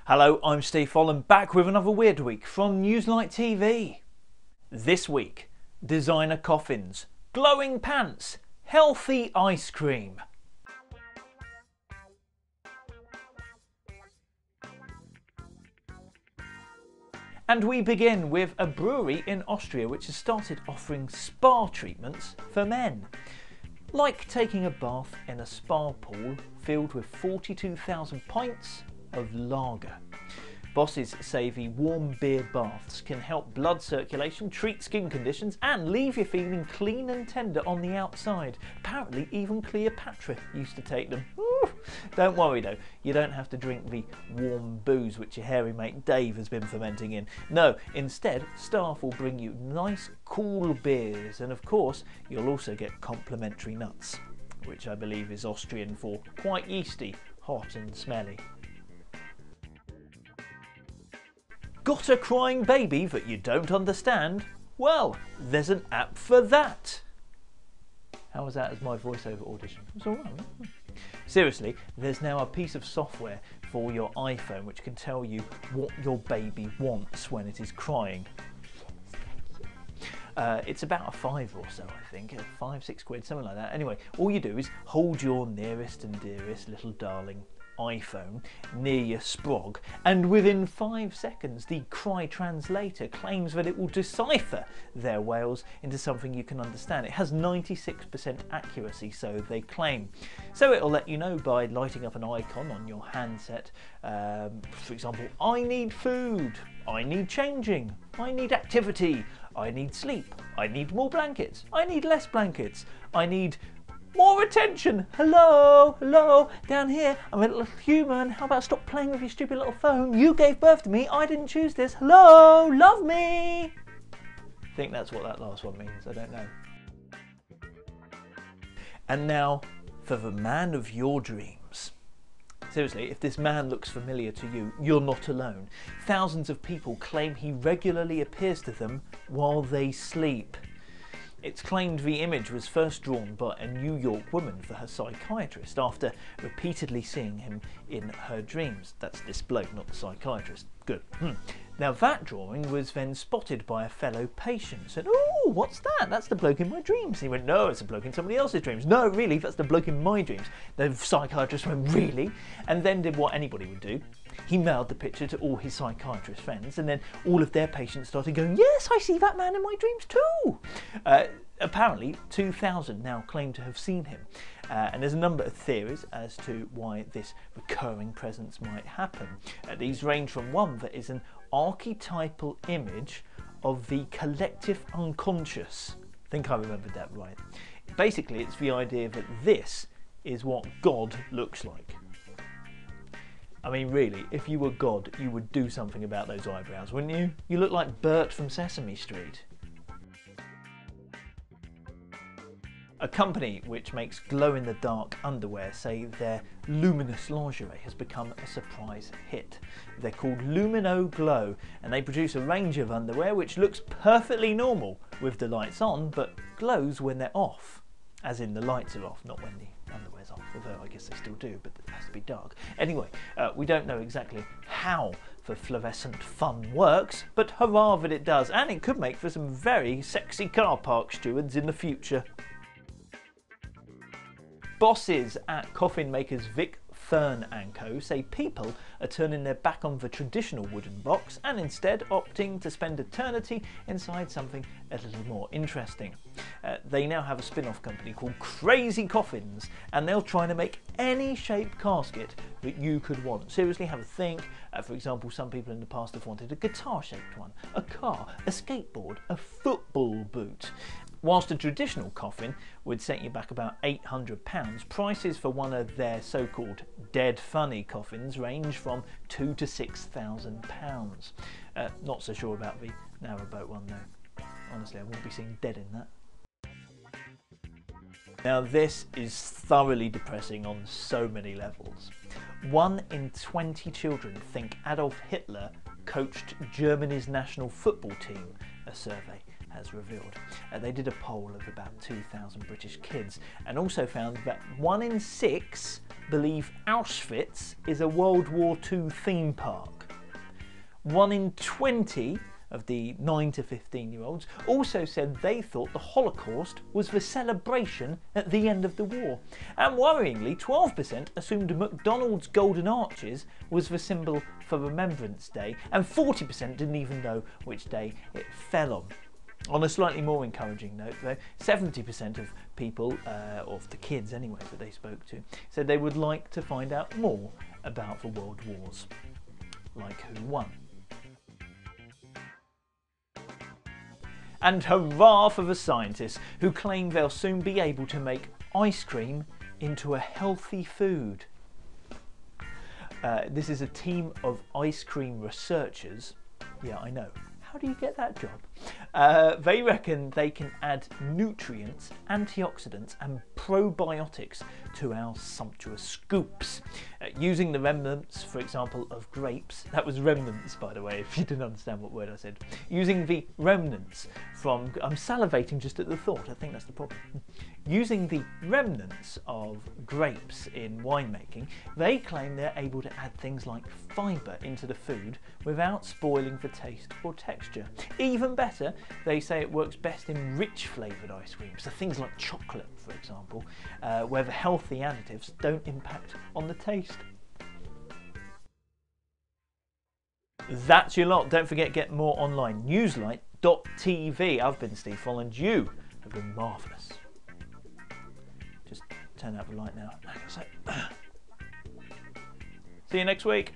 Hello, I'm Steve Follen, back with another Weird Week from Newslite TV. This week, designer coffins, glowing pants, healthy ice cream. And we begin with a brewery in Austria which has started offering spa treatments for men. Like taking a bath in a spa pool filled with 42,000 pints of lager. Bosses say the warm beer baths can help blood circulation, treat skin conditions and leave you feeling clean and tender on the outside. Apparently even Cleopatra used to take them. Ooh. Don't worry though, you don't have to drink the warm booze which your hairy mate Dave has been fermenting in. No, instead staff will bring you nice cool beers, and of course you'll also get complimentary nuts, which I believe is Austrian for quite yeasty, hot and smelly. Got a crying baby that you don't understand? Well, there's an app for that. How was that as my voiceover audition? It was all right. Seriously, there's now a piece of software for your iPhone which can tell you what your baby wants when it is crying. It's about a £5 or so, I think, £5-6 quid, something like that. Anyway, all you do is hold your nearest and dearest little darling iPhone near your sprog, and within 5 seconds the cry translator claims that it will decipher their wails into something you can understand. It has 96% accuracy, so they claim. So it'll let you know by lighting up an icon on your handset, for example, I need food, I need changing, I need activity, I need sleep, I need more blankets, I need less blankets, I need more attention. Hello, hello, down here, I'm a little human. How about stop playing with your stupid little phone? You gave birth to me, I didn't choose this. Hello, love me. I think that's what that last one means, I don't know. And now for the man of your dreams. Seriously, if this man looks familiar to you, you're not alone. Thousands of people claim he regularly appears to them while they sleep. It's claimed the image was first drawn by a New York woman for her psychiatrist after repeatedly seeing him in her dreams. That's this bloke, not the psychiatrist. Good. Now that drawing was then spotted by a fellow patient. Said, "Oh, what's that? That's the bloke in my dreams." And he went, "No, it's a bloke in somebody else's dreams." "No, really, that's the bloke in my dreams." The psychiatrist went, "Really?" And then did what anybody would do. He mailed the picture to all his psychiatrist friends, and then all of their patients started going, "Yes, I see that man in my dreams too." Apparently 2,000 now claim to have seen him, and there's a number of theories as to why this recurring presence might happen. These range from one that is an archetypal image of the collective unconscious. I think I remembered that right. Basically it's the idea that this is what God looks like. I mean, really, if you were God, you would do something about those eyebrows, wouldn't you? You look like Bert from Sesame Street. A company which makes glow-in-the-dark underwear say their luminous lingerie has become a surprise hit. They're called Lumino Glow, and they produce a range of underwear which looks perfectly normal with the lights on, but glows when they're off. As in the lights are off, not when the underwear's off, although I guess they still do, but it has to be dark. Anyway, we don't know exactly how the fluorescent fun works, but hurrah that it does, and it could make for some very sexy car park stewards in the future. Bosses at coffin makers Vic, Fern & Co say people are turning their back on the traditional wooden box and instead opting to spend eternity inside something a little more interesting. They now have a spin-off company called Crazy Coffins, and they'll try to make any shaped casket that you could want. Seriously, have a think. For example, some people in the past have wanted a guitar-shaped one, a car, a skateboard, a football boot. Whilst a traditional coffin would set you back about £800, prices for one of their so-called dead funny coffins range from £2,000 to £6,000. Not so sure about the narrowboat one though. Honestly, I wouldn't be seen dead in that. Now this is thoroughly depressing on so many levels. 1 in 20 children think Adolf Hitler coached Germany's national football team, a survey has revealed. They did a poll of about 2,000 British kids and also found that 1 in 6 believe Auschwitz is a World War II theme park. 1 in 20 of the 9 to 15-year-olds also said they thought the Holocaust was the celebration at the end of the war. And worryingly, 12% assumed McDonald's Golden Arches was the symbol for Remembrance Day, and 40% didn't even know which day it fell on. On a slightly more encouraging note though, 70% of people, or of the kids anyway that they spoke to, said they would like to find out more about the world wars. Like who won. And hurrah for the scientists who claim they'll soon be able to make ice cream into a healthy food. This is a team of ice cream researchers. Yeah, I know. How do you get that job? They reckon they can add nutrients, antioxidants and probiotics to our sumptuous scoops. Using the remnants, for example, of grapes. That was remnants, by the way, if you didn't understand what word I said. Using the remnants from... I'm salivating just at the thought, I think that's the problem. Using the remnants of grapes in winemaking, they claim they're able to add things like fibre into the food without spoiling the taste or texture. Even better, they say it works best in rich flavoured ice creams, so things like chocolate, for example, where the healthy additives don't impact on the taste. That's your lot. Don't forget, get more online. newslite.tv. I've been Steve Foll and you have been marvellous. Just turn out the light now. See you next week.